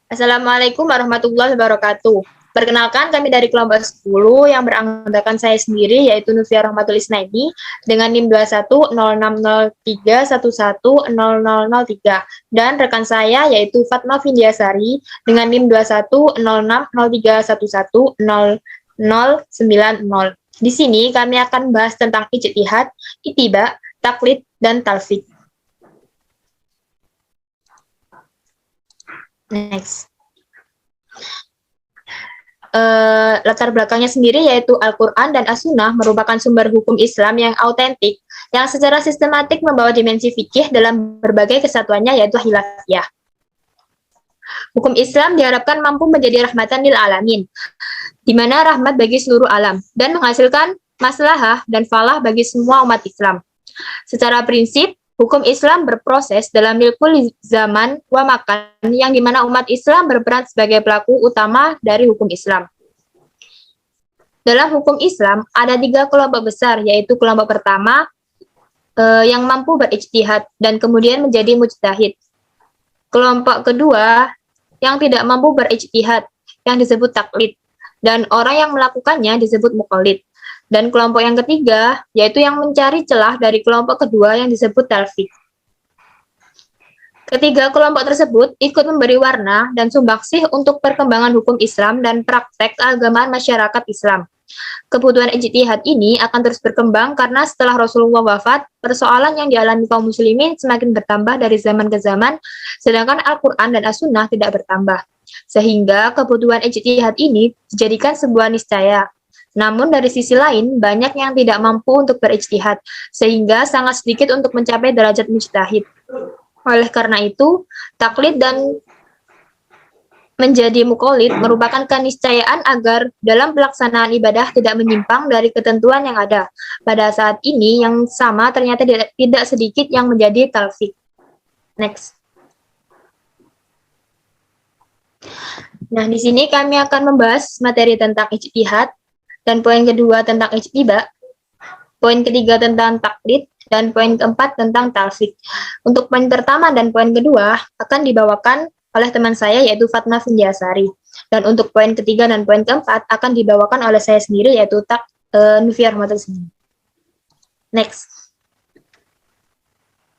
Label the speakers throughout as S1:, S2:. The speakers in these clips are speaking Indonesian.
S1: Assalamualaikum warahmatullahi wabarakatuh. Perkenalkan, kami dari kelompok 10 yang beranggotakan saya sendiri, yaitu Nufia Rahmatul Isnaini, dengan NIM 210603110003. Dan rekan saya, yaitu Fatma Findiasari, dengan NIM 210603110090. Di sini kami akan bahas tentang ijtihad, ittiba, taklid, dan talfik. Next. Latar belakangnya sendiri yaitu Al-Quran dan As-Sunnah merupakan sumber hukum Islam yang autentik, yang secara sistematik membawa dimensi fikih dalam berbagai kesatuannya yaitu khilafiyah. Hukum Islam diharapkan mampu menjadi rahmatan lil alamin, di mana rahmat bagi seluruh alam, dan menghasilkan maslahah dan falah bagi semua umat Islam. Secara prinsip, hukum Islam berproses dalam milkul zaman wa makan, yang dimana umat Islam berperan sebagai pelaku utama dari hukum Islam. Dalam hukum Islam, ada 3 kelompok besar, yaitu kelompok pertama yang mampu berijtihad dan kemudian menjadi mujtahid. Kelompok kedua yang tidak mampu berijtihad, yang disebut taklid, dan orang yang melakukannya disebut muqallid. Dan kelompok yang ketiga, yaitu yang mencari celah dari kelompok kedua yang disebut talfik. Ketiga kelompok tersebut ikut memberi warna dan sumbangsih untuk perkembangan hukum Islam dan praktek keagamaan masyarakat Islam. Kebutuhan ijtihad ini akan terus berkembang karena setelah Rasulullah wafat, persoalan yang dialami kaum muslimin semakin bertambah dari zaman ke zaman, sedangkan Al-Quran dan As-Sunnah tidak bertambah. Sehingga kebutuhan ijtihad ini dijadikan sebuah niscaya. Namun dari sisi lain, banyak yang tidak mampu untuk berijtihad, sehingga sangat sedikit untuk mencapai derajat mujtahid. Oleh karena itu, taklid dan menjadi muqallid merupakan keniscayaan agar dalam pelaksanaan ibadah tidak menyimpang dari ketentuan yang ada. Pada saat ini, yang sama ternyata tidak sedikit yang menjadi talfik. Next. Nah, di sini kami akan membahas materi tentang ijtihad, dan poin kedua tentang ijtiba, poin ketiga tentang taklid, dan poin keempat tentang talfik. Untuk poin pertama dan poin kedua akan dibawakan oleh teman saya yaitu Fatma Findiasari. Dan untuk poin ketiga dan poin keempat akan dibawakan oleh saya sendiri yaitu Nufia Rahmatul Isnaini. Next.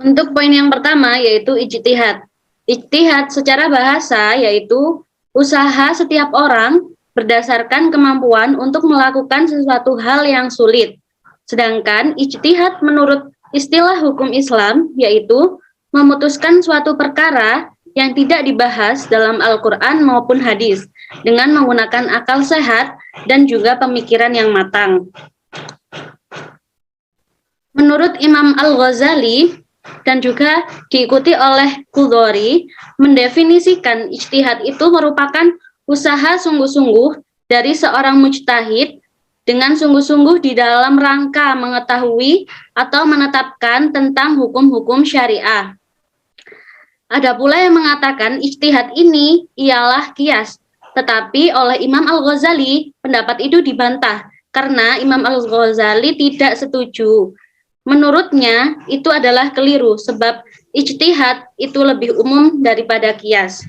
S2: Untuk poin yang pertama yaitu ijtihad. Ijtihad secara bahasa yaitu usaha setiap orang berdasarkan kemampuan untuk melakukan sesuatu hal yang sulit. Sedangkan ijtihad menurut istilah hukum Islam yaitu memutuskan suatu perkara yang tidak dibahas dalam Al-Quran maupun hadis dengan menggunakan akal sehat dan juga pemikiran yang matang. Menurut Imam Al-Ghazali dan juga diikuti oleh Qudhari, mendefinisikan ijtihad itu merupakan usaha sungguh-sungguh dari seorang mujtahid dengan sungguh-sungguh di dalam rangka mengetahui atau menetapkan tentang hukum-hukum syariah. Ada pula yang mengatakan ijtihad ini ialah qiyas, tetapi oleh Imam Al-Ghazali pendapat itu dibantah karena Imam Al-Ghazali tidak setuju. Menurutnya itu adalah keliru sebab ijtihad itu lebih umum daripada qiyas.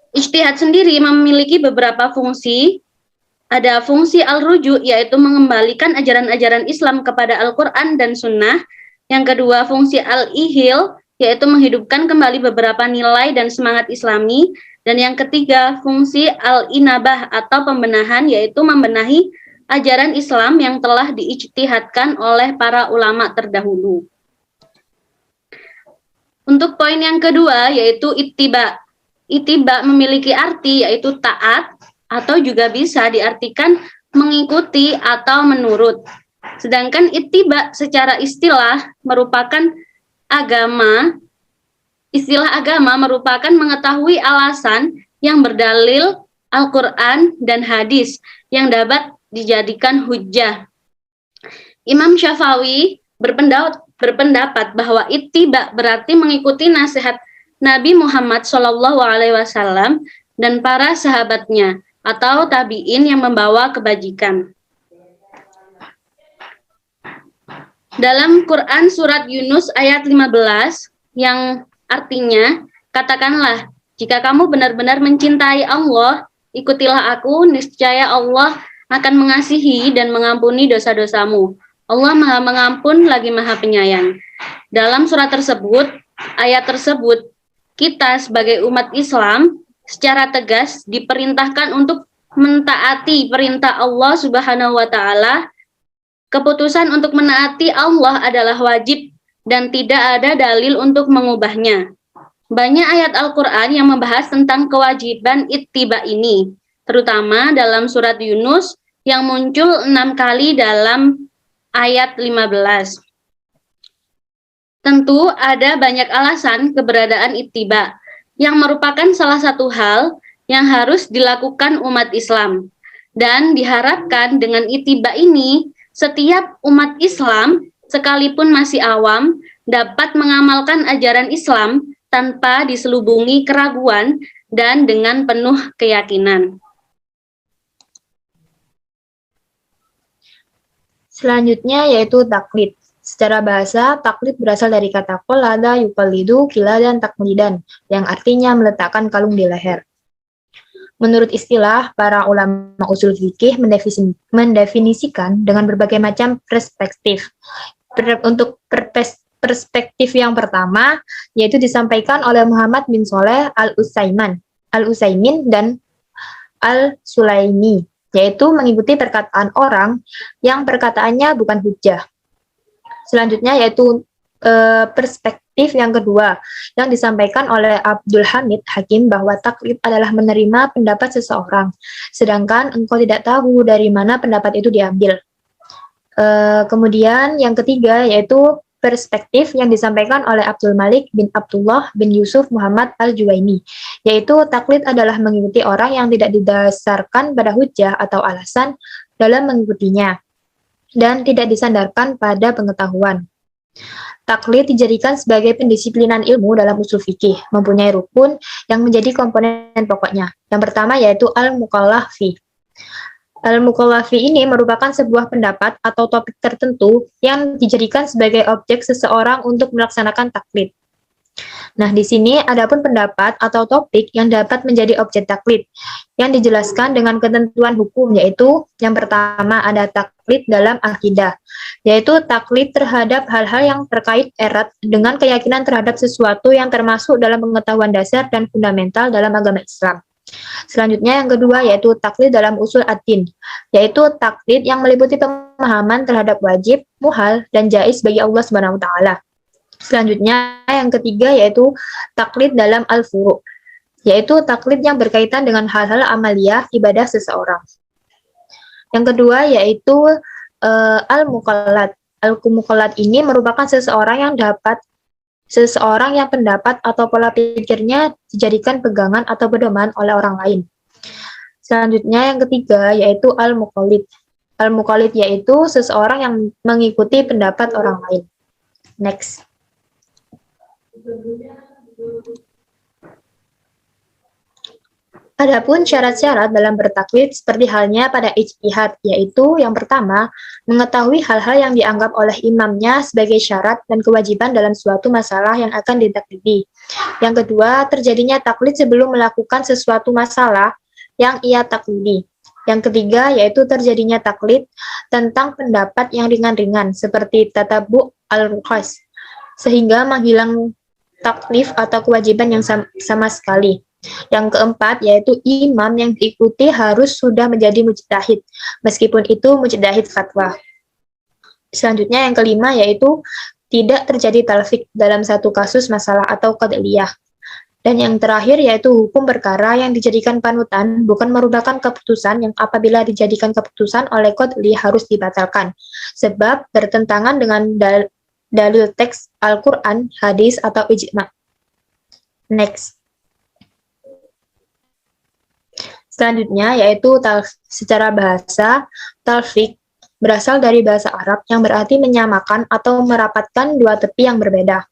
S2: Ijtihad sendiri memiliki beberapa fungsi. Ada fungsi al-ruju, yaitu mengembalikan ajaran-ajaran Islam kepada Al-Quran dan Sunnah. Yang kedua, fungsi al-ihil, yaitu menghidupkan kembali beberapa nilai dan semangat Islami. Dan yang ketiga, fungsi al-inabah atau pembenahan, yaitu membenahi ajaran Islam yang telah diijtihadkan oleh para ulama terdahulu. Untuk poin yang kedua, yaitu ittiba. Ittiba memiliki arti yaitu taat atau juga bisa diartikan mengikuti atau menurut. Sedangkan ittiba secara istilah merupakan agama. Istilah agama merupakan mengetahui alasan yang berdalil Al-Quran dan hadis yang dapat dijadikan hujjah. Imam Syafi'i berpendapat bahwa ittiba berarti mengikuti nasihat Nabi Muhammad SAW dan para sahabatnya atau tabi'in yang membawa kebajikan. Dalam Quran surat Yunus ayat 15 yang artinya, katakanlah, Jika kamu benar-benar mencintai Allah, ikutilah aku, niscaya Allah akan mengasihi dan mengampuni dosa-dosamu. Allah Maha Mengampun lagi Maha Penyayang. Dalam surat tersebut, ayat tersebut, kita sebagai umat Islam secara tegas diperintahkan untuk mentaati perintah Allah Subhanahu wa taala. Keputusan untuk menaati Allah adalah wajib dan tidak ada dalil untuk mengubahnya. Banyak ayat Al-Qur'an yang membahas tentang kewajiban ittiba ini, terutama dalam surat Yunus yang muncul 6 kali dalam ayat 15. Tentu ada banyak alasan keberadaan ittiba, yang merupakan salah satu hal yang harus dilakukan umat Islam. Dan diharapkan dengan ittiba ini, setiap umat Islam, sekalipun masih awam, dapat mengamalkan ajaran Islam tanpa diselubungi keraguan dan dengan penuh keyakinan.
S1: Selanjutnya yaitu taklid. Secara bahasa, taklid berasal dari kata qallada yuqallidu qiladan taqlidan, yang artinya meletakkan kalung di leher. Menurut istilah, para ulama usul fikih mendefinisikan dengan berbagai macam perspektif. Untuk perspektif yang pertama, yaitu disampaikan oleh Muhammad bin Shalih Al-Utsaimin dan Al-Sulaimi, yaitu mengikuti perkataan orang yang perkataannya bukan hujjah. Selanjutnya yaitu perspektif yang kedua yang disampaikan oleh Abdul Hamid Hakim bahwa taklid adalah menerima pendapat seseorang, sedangkan engkau tidak tahu dari mana pendapat itu diambil. Kemudian yang ketiga yaitu perspektif yang disampaikan oleh Abdul Malik bin Abdullah bin Yusuf Muhammad Al-Juwaini, yaitu taklid adalah mengikuti orang yang tidak didasarkan pada hujjah atau alasan dalam mengikutinya, dan tidak disandarkan pada pengetahuan. Taklid dijadikan sebagai pendisiplinan ilmu dalam usul fikih, mempunyai rukun yang menjadi komponen pokoknya. Yang pertama yaitu al-mukallafi. Al-mukallafi ini merupakan sebuah pendapat atau topik tertentu yang dijadikan sebagai objek seseorang untuk melaksanakan taklid. Nah, di sini adapun pendapat atau topik yang dapat menjadi objek taklid yang dijelaskan dengan ketentuan hukum, yaitu yang pertama ada taklid dalam akidah, yaitu taklid terhadap hal-hal yang terkait erat dengan keyakinan terhadap sesuatu yang termasuk dalam pengetahuan dasar dan fundamental dalam agama Islam. Selanjutnya yang kedua yaitu taklid dalam usul ad-din, yaitu taklid yang meliputi pemahaman terhadap wajib, muhal, dan jaiz bagi Allah Subhanahu wa taala. Selanjutnya yang ketiga yaitu taklid dalam al-furu', yaitu taklid yang berkaitan dengan hal-hal amaliyah ibadah seseorang. Yang kedua yaitu al-muqallad. Al-muqallad ini merupakan seseorang yang pendapat atau pola pikirnya dijadikan pegangan atau pedoman oleh orang lain. Selanjutnya yang ketiga yaitu al-muqallid. Al-muqallid yaitu seseorang yang mengikuti pendapat orang lain. Next. Adapun syarat-syarat dalam bertaklid seperti halnya pada ijtihad, yaitu yang pertama, mengetahui hal-hal yang dianggap oleh imamnya sebagai syarat dan kewajiban dalam suatu masalah yang akan ditaklidi. Yang kedua, terjadinya taklid sebelum melakukan sesuatu masalah yang ia taklidi. Yang ketiga, yaitu terjadinya taklid tentang pendapat yang ringan-ringan, seperti tatabu al-rukhas, sehingga menghilang taklif atau kewajiban yang sama sekali. Yang keempat yaitu imam yang diikuti harus sudah menjadi mujtahid, meskipun itu mujtahid fatwa. Selanjutnya yang kelima yaitu tidak terjadi talfik dalam satu kasus masalah atau qadliyah. Dan yang terakhir yaitu hukum perkara yang dijadikan panutan bukan merupakan keputusan yang apabila dijadikan keputusan oleh qadli harus dibatalkan, sebab bertentangan dengan dalil teks Al-Quran, hadis, atau ijma'. Next. Selanjutnya yaitu secara bahasa, talfik berasal dari bahasa Arab yang berarti menyamakan atau merapatkan dua tepi yang berbeda.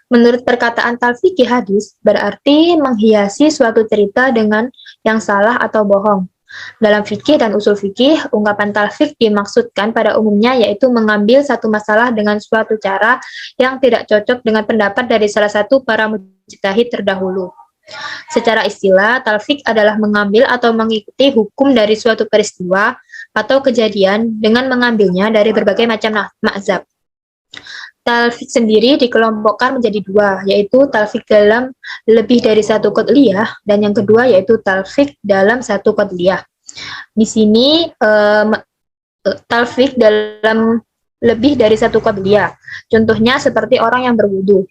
S1: Menurut perkataan talfiki hadis, berarti menghiasi suatu cerita dengan yang salah atau bohong. Dalam fikih dan usul fikih, ungkapan talfik dimaksudkan pada umumnya yaitu mengambil satu masalah dengan suatu cara yang tidak cocok dengan pendapat dari salah satu para mujtahid terdahulu. Secara istilah, talfik adalah mengambil atau mengikuti hukum dari suatu peristiwa atau kejadian dengan mengambilnya dari berbagai macam mazhab. Talfik sendiri dikelompokkan menjadi dua, yaitu talfik dalam lebih dari satu qadliyah, dan yang kedua yaitu talfik dalam satu qadliyah. Di sini talfik dalam lebih dari satu qadliyah. Contohnya seperti orang yang berwudu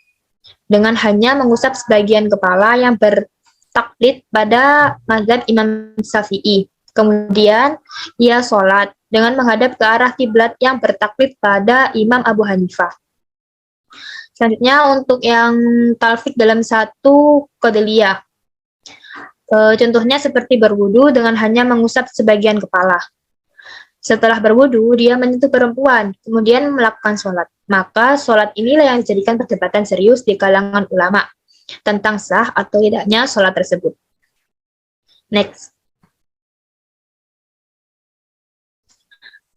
S1: dengan hanya mengusap sebagian kepala yang bertaklid pada mazhab Imam Syafi'i. Kemudian ia sholat dengan menghadap ke arah kiblat yang bertaklid pada Imam Abu Hanifah. Selanjutnya untuk yang talfik dalam satu qadliyah. Contohnya seperti berwudu dengan hanya mengusap sebagian kepala. Setelah berwudu, dia menyentuh perempuan, kemudian melakukan sholat. Maka sholat inilah yang dijadikan perdebatan serius di kalangan ulama tentang sah atau tidaknya sholat tersebut. Next.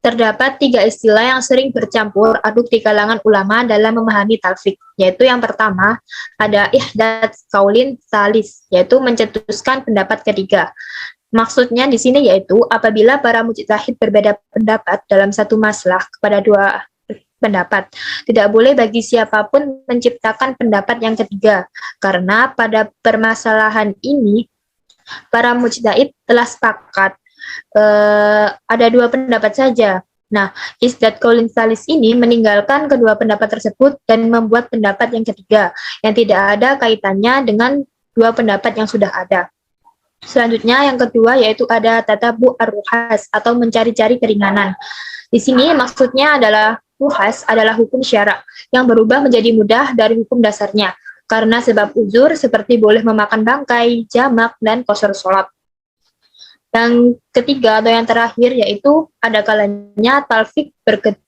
S1: Terdapat 3 istilah yang sering bercampur aduk di kalangan ulama dalam memahami talfik, yaitu yang pertama, ada ihdaats qaulin tsalis, yaitu mencetuskan pendapat ketiga. Maksudnya di sini yaitu apabila para mujtahid berbeda pendapat dalam satu masalah kepada dua pendapat, tidak boleh bagi siapapun menciptakan pendapat yang ketiga, karena pada permasalahan ini para mujtahid telah sepakat ada 2 pendapat saja. Nah, ihdaats qaulin tsalis ini meninggalkan kedua pendapat tersebut dan membuat pendapat yang ketiga yang tidak ada kaitannya dengan 2 pendapat yang sudah ada. Selanjutnya yang kedua yaitu ada tatabu ar-ruhas atau mencari-cari keringanan. Di sini maksudnya adalah ruhas adalah hukum syara yang berubah menjadi mudah dari hukum dasarnya karena sebab uzur seperti boleh memakan bangkai, jamak, dan qasar sholat. Yang ketiga atau yang terakhir yaitu ada kalanya talfik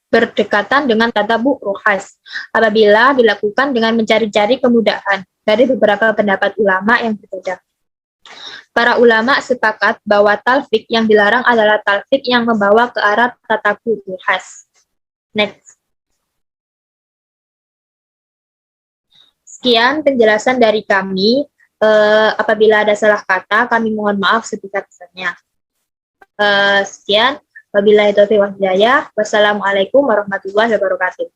S1: berdekatan dengan tatabu ruhas apabila dilakukan dengan mencari-cari kemudahan dari beberapa pendapat ulama yang berbeda. Para ulama sepakat bahwa talfik yang dilarang adalah talfik yang membawa ke arah tatabu ruhas. Next. Sekian penjelasan dari kami. Apabila ada salah kata, kami mohon maaf sebesar-besarnya. Sekian. Wabillahi taufiq wal hidayah. Wassalamualaikum warahmatullahi wabarakatuh.